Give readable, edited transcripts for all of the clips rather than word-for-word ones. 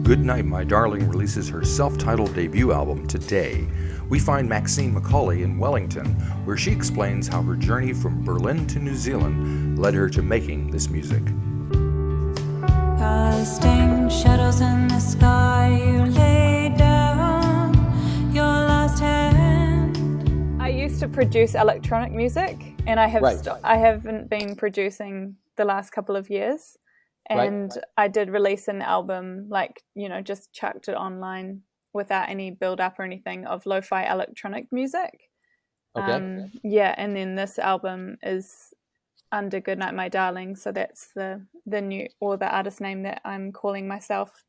Goodnight My Darling releases her self-titled debut album today. We find Maxine Macaulay in Wellington, where she explains how her journey from Berlin to New Zealand led her to making this music. Casting shadows in the sky, you lay down your last hand. I used to produce electronic music, and I haven't been producing the last couple of years. And I did release an album, just chucked it online without any build up or anything, of lo-fi electronic music. Okay. And then this album is under Goodnight My Darling, so that's the new, or the artist name that I'm calling myself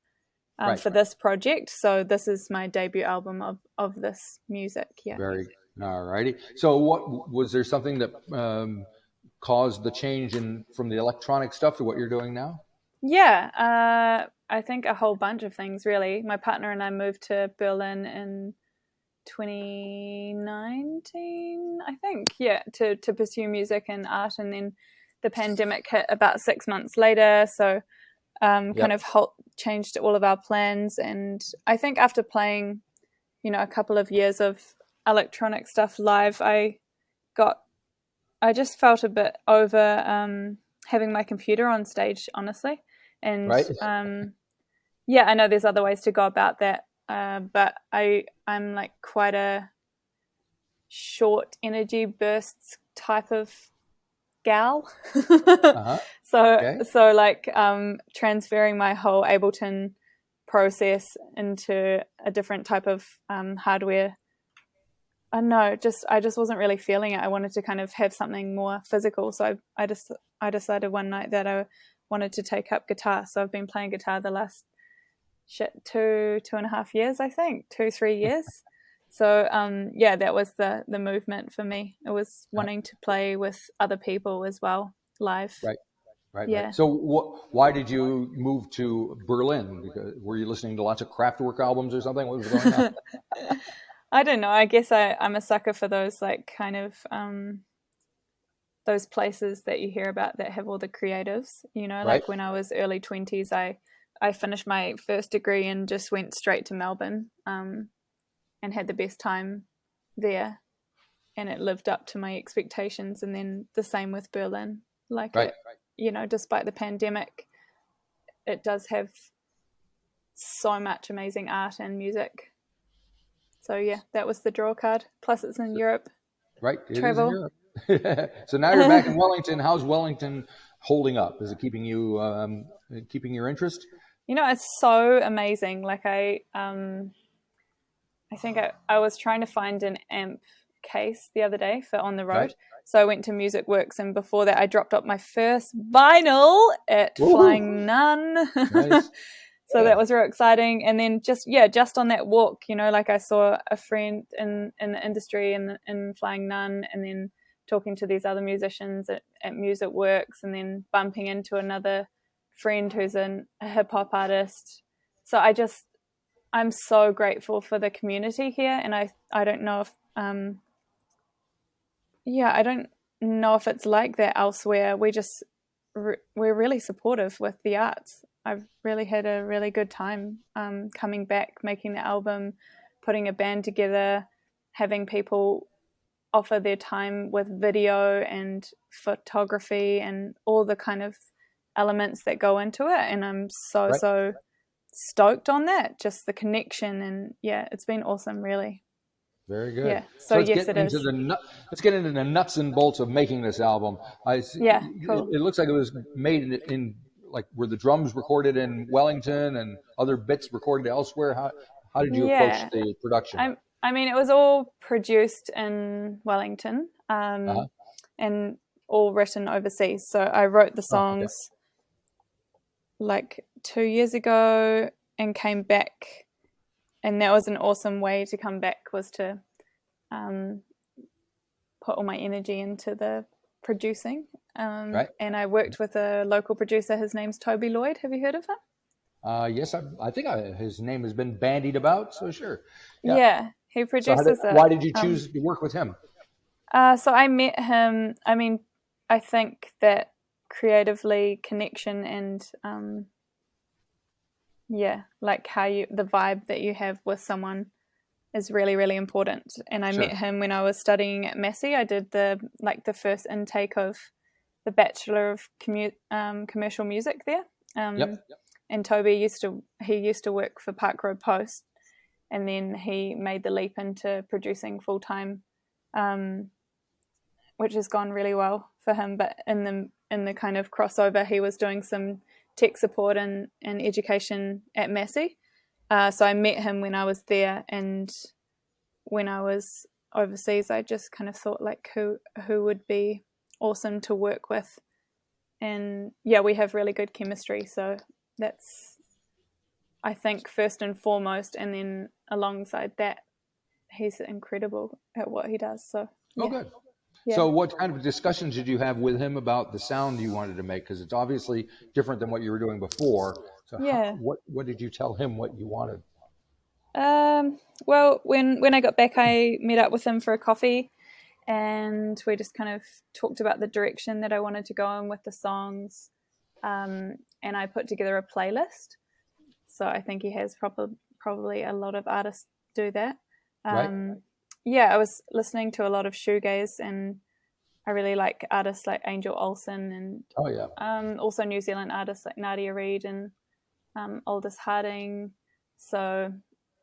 for this project. So this is my debut album of this music. Yeah. All righty. So what was there something that caused the change from the electronic stuff to what you're doing now? Yeah, I think a whole bunch of things, really. My partner and I moved to Berlin in 2019, I think, to pursue music and art, and then the pandemic hit about 6 months later, so kind of changed all of our plans. And I think after playing, a couple of years of electronic stuff live, I just felt a bit over having my computer on stage, honestly. And I know there's other ways to go about that, but I'm like quite a short energy bursts type of gal. So transferring my whole Ableton process into a different type of hardware, I don't know, I just wasn't really feeling it. I wanted to kind of have something more physical, so I decided one night that I wanted to take up guitar. So I've been playing guitar the last 2.5 years, I think, 2-3 years. So that was the movement for me. It was wanting to play with other people as well, live. Right. So why did you move to Berlin? Because, were you listening to lots of Kraftwerk albums or something? What was going on? I don't know. I guess I'm a sucker for those those places that you hear about that have all the creatives, like when I was early 20s, I finished my first degree and just went straight to Melbourne and had the best time there, and it lived up to my expectations. And then the same with Berlin, despite the pandemic, it does have so much amazing art and music. So that was the draw card. Plus it's in Europe. Right. Travel. It is in Europe. So now you're back in Wellington. How's Wellington holding up? Is it keeping your interest? It's so amazing. I think I was trying to find an amp case the other day for on the road. Right. So I went to Music Works, and before that I dropped up my first vinyl at Flying Nun. Nice. So that was real exciting. And then just on that walk, I saw a friend in the industry in Flying Nun, and then talking to these other musicians at Music Works, and then bumping into another friend who's a hip hop artist. So I'm so grateful for the community here. And I don't know if, I don't know if it's like that elsewhere. We're really supportive with the arts. I've really had a really good time coming back, making the album, putting a band together, having people offer their time with video and photography and all the kind of elements that go into it. And I'm so stoked on that, just the connection. And it's been awesome, really. Very good. Yeah. So yes, it is. Let's get into the nuts and bolts of making this album. Cool. It looks like it was made in were the drums recorded in Wellington and other bits recorded elsewhere? How did you approach the production? It was all produced in Wellington and all written overseas. So I wrote the songs 2 years ago and came back, and that was an awesome way to come back, was to put all my energy into the producing. And I worked with a local producer. His name's Toby Lloyd. Have you heard of him? Yes, I think his name has been bandied about, so sure. Yeah, he produces it. Why did you choose to work with him? So I met him. I think that creatively connection and Yeah, like the vibe that you have with someone is really, really important. And I met him when I was studying at Massey. I did the first intake of the Bachelor of Commercial Music there. And Toby used to work for Park Road Post, and then he made the leap into producing full time, which has gone really well for him. But in the kind of crossover, he was doing some tech support and education at Massey. So I met him when I was there, and when I was overseas, I just kind of thought like who would be awesome to work with. And yeah, we have really good chemistry. So that's, I think, first and foremost. And then alongside that, he's incredible at what he does. So yeah. Oh, good. Yeah. So what kind of discussions did you have with him about the sound you wanted to make? Because it's obviously different than what you were doing before. So what did you tell him what you wanted? Well, when I got back, I met up with him for a coffee, and we just kind of talked about the direction that I wanted to go in with the songs. And I put together a playlist. So I think he has probably a lot of artists do that. Right. Yeah, I was listening to a lot of shoegaze, and I really like artists like Angel Olsen and also New Zealand artists like Nadia Reid and Aldous Harding. So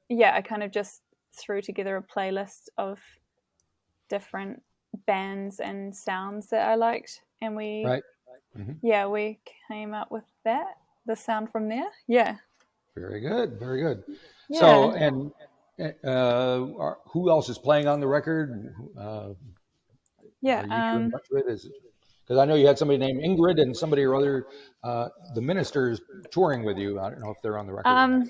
yeah, I kind of just threw together a playlist of different bands and sounds that I liked, and we came up with the sound from there. Yeah. Very good. Yeah. So, and who else is playing on the record? Are you in touch with? Because I know you had somebody named Ingrid and somebody or other, the Ministers touring with you. I don't know if they're on the record.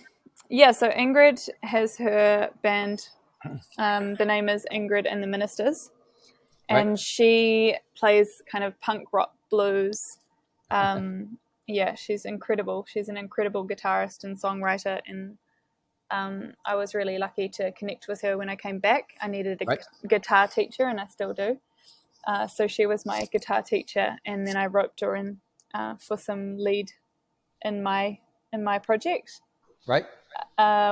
Yeah, so Ingrid has her band. The name is Ingrid and the Ministers, and she plays kind of punk rock blues. Yeah, she's incredible. She's an incredible guitarist and songwriter, and I was really lucky to connect with her when I came back. I needed a guitar teacher, and I still do. So she was my guitar teacher, and then I roped her in for some lead in my project. Right.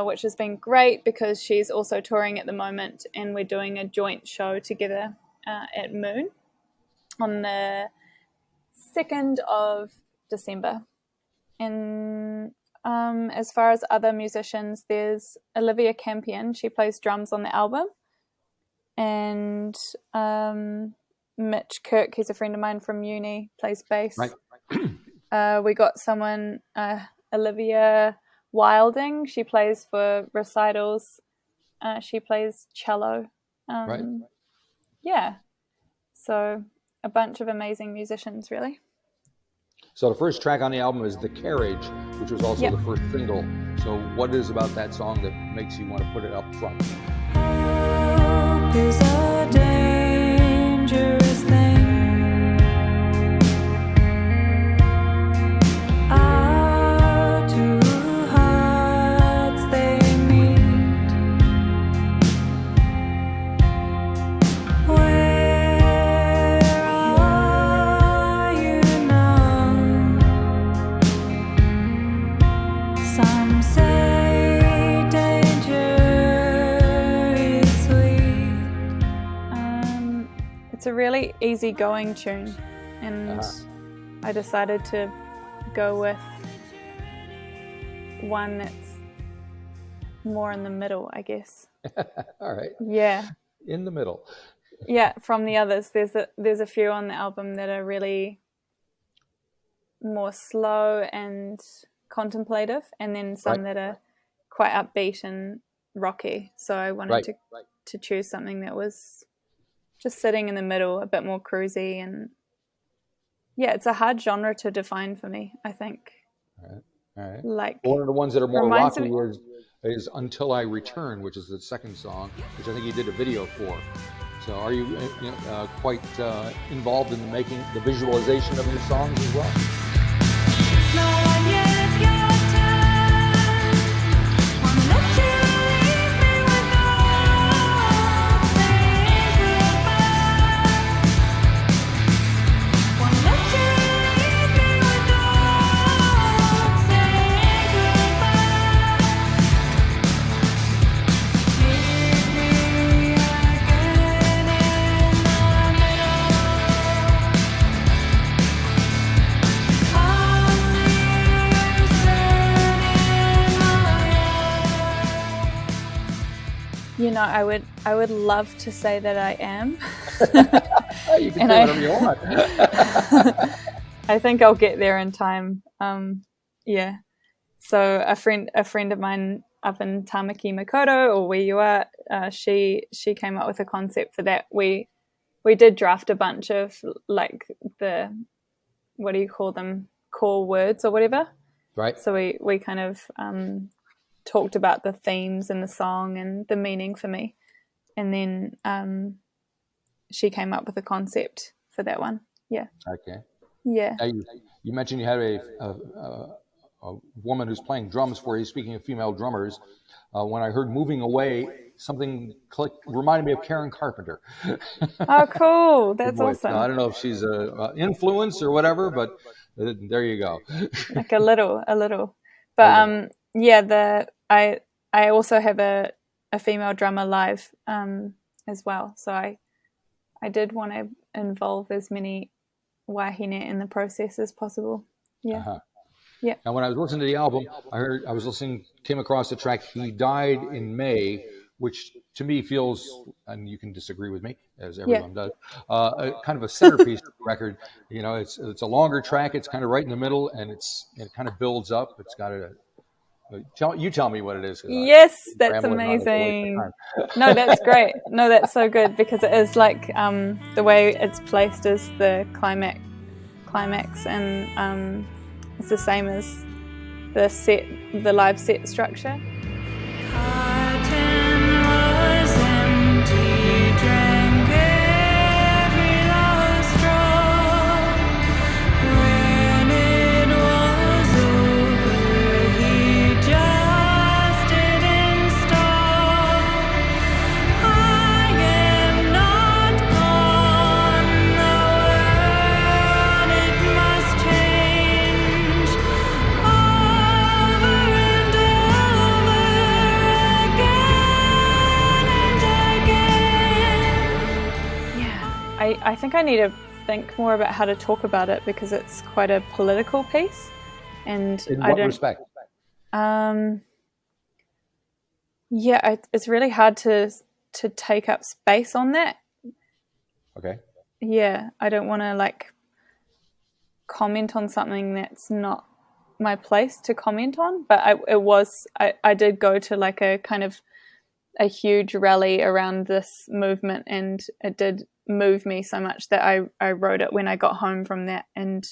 Which has been great because she's also touring at the moment, and we're doing a joint show together at Moon on the 2nd of December. And as far as other musicians, there's Olivia Campion. She plays drums on the album. And Mitch Kirk, who's a friend of mine from uni, plays bass. Right. We got someone, Olivia Wilding. She plays for recitals. She plays cello. Right. Yeah. So a bunch of amazing musicians, really. So the first track on the album is The Carriage, which was also the first single. So what is about that song that makes you want to put it up front? Hope is a dangerous thing. Our two hearts, they meet. Where are you now? Some say danger is sweet. It's a really easygoing tune, and I decided to go with one that's more in the middle, I guess. All right. Yeah. In the middle. Yeah, from the others, there's a few on the album that are really more slow and contemplative, and then some that are quite upbeat and rocky. So I wanted to choose something that was just sitting in the middle, a bit more cruisy, and yeah, it's a hard genre to define for me, I think. All right. Like one of the ones that are more rocky is Until I Return, which is the second song, which I think you did a video for. So are you quite involved in making the visualization of your songs as well? No, I would love to say that I am. You can say whatever you want. I think I'll get there in time. Yeah. So a friend of mine up in Tamaki Makaurau, or where you are, she came up with a concept for that. We did draft a bunch of like the, what do you call them, core words or whatever. Right. So we kind of talked about the themes in the song and the meaning for me, and then she came up with a concept for that one. Yeah. Okay. Yeah. Now you mentioned you had a woman who's playing drums for you. Speaking of female drummers, when I heard "Moving Away," something reminded me of Karen Carpenter. Oh, cool! That's awesome. I don't know if she's a influence or whatever, but there you go. Like a little, but yeah. I also have a female drummer live as well, so I did want to involve as many wahine in the process as possible. Yeah. Uh-huh. Yeah. And when I was listening to the album, came across the track "He Died in May," which to me feels, and you can disagree with me, as everyone does, kind of a centerpiece of the record. You know, it's a longer track. It's kind of right in the middle, and it kind of builds up. It's got you tell me what it is. Yes, that's amazing. No, that's great. No, that's so good, because it is like the way it's placed is the climax, and it's the same as the live set structure. I think I need to think more about how to talk about it, because it's quite a political piece, and in what respect? Yeah, it's really hard to take up space on that. Okay. Yeah, I don't want to like comment on something that's not my place to comment on, but I did go to like a kind of a huge rally around this movement, and it did move me so much that I wrote it when I got home from that, and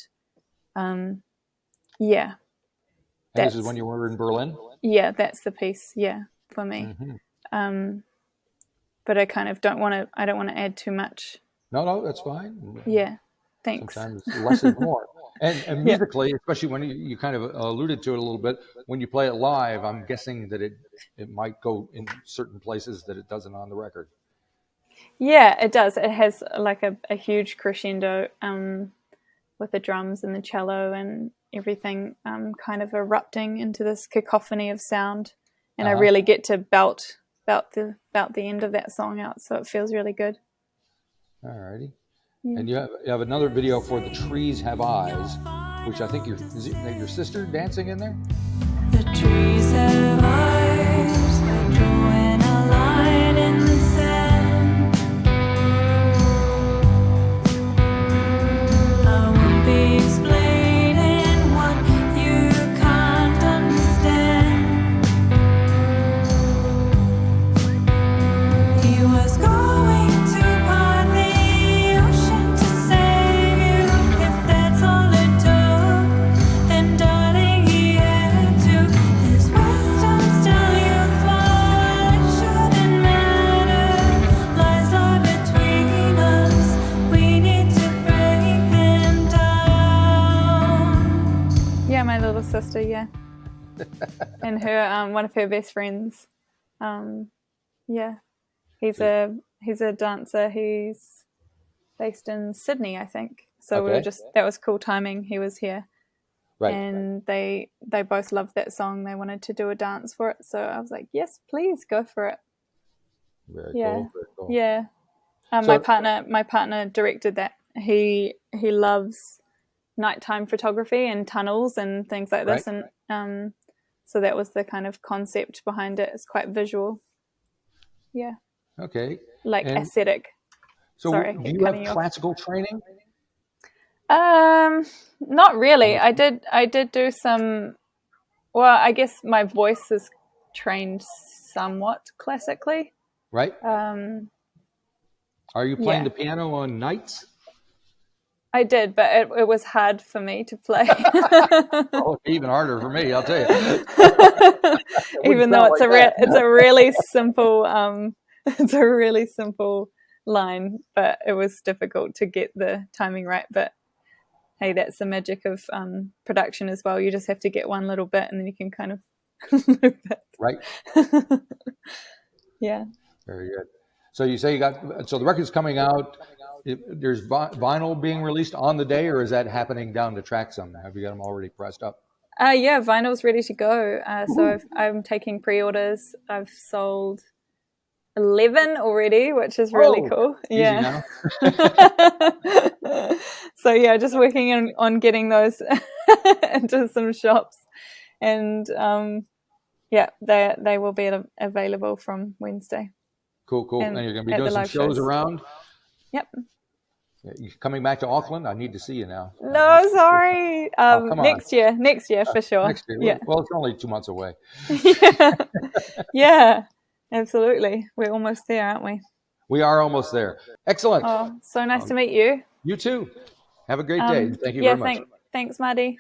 yeah. And this is when you were in Berlin? Yeah, that's the piece, yeah, for me. Mm-hmm. But I kind of don't want to add too much. No, that's fine. Yeah, thanks. Sometimes less is more. And musically, especially when you kind of alluded to it a little bit, when you play it live, I'm guessing that it might go in certain places that it doesn't on the record. Yeah, it does. It has like a huge crescendo with the drums and the cello and everything kind of erupting into this cacophony of sound. And I really get to belt the end of that song out, so it feels really good. All righty. Yeah. And you have another video for "The Trees Have Eyes," which I think is your sister dancing in there? The trees have eyes, like drawing a line in the sand. I won't be explaining what you can't understand. He was going to part the ocean to save you, if that's all it took. And darling, he had to. His wisdom still youthful, it shouldn't matter. Lies lie between us, we need to break them down. Yeah, my little sister, yeah. And her one of her best friends. Yeah. He's a dancer. He's based in Sydney, I think. So we were that was cool timing. He was here. Right. And they both loved that song. They wanted to do a dance for it. So I was like, yes, please go for it. Very cool. Yeah. My partner directed that. He loves nighttime photography and tunnels and things like this. And so that was the kind of concept behind it. It's quite visual. Yeah. Okay. Like And aesthetic. so Sorry, do you have cutting you off. classical training? Not really. I did do some. Well, I guess my voice is trained somewhat classically. Right. Are you playing Yeah. the piano on nights? I did, but it was hard for me to play. Oh, even harder for me, I'll tell you. Even though it's it's a really simple it's a really simple line, but it was difficult to get the timing right. But hey, that's the magic of production as well. You just have to get one little bit, and then you can kind of move it. Right. Yeah. Very good. So you say so the record's coming out. There's vinyl being released on the day, or is that happening down the track some? Have you got them already pressed up? Yeah, vinyl's ready to go. So I'm taking pre-orders. I've sold 11 already, which is really cool. Yeah. So yeah, just working on getting those into some shops, and yeah, they will be available from Wednesday. Cool. And you're going to be doing some shows around? Yep. You coming back to Auckland? I need to see you now. No, sorry. Next year for sure. Next year. Yeah. Well, it's only 2 months away. Yeah, absolutely. We're almost there, aren't we? We are almost there. Excellent. Oh, so nice to meet you. You too. Have a great day. Thank you very much. Thanks, Marty.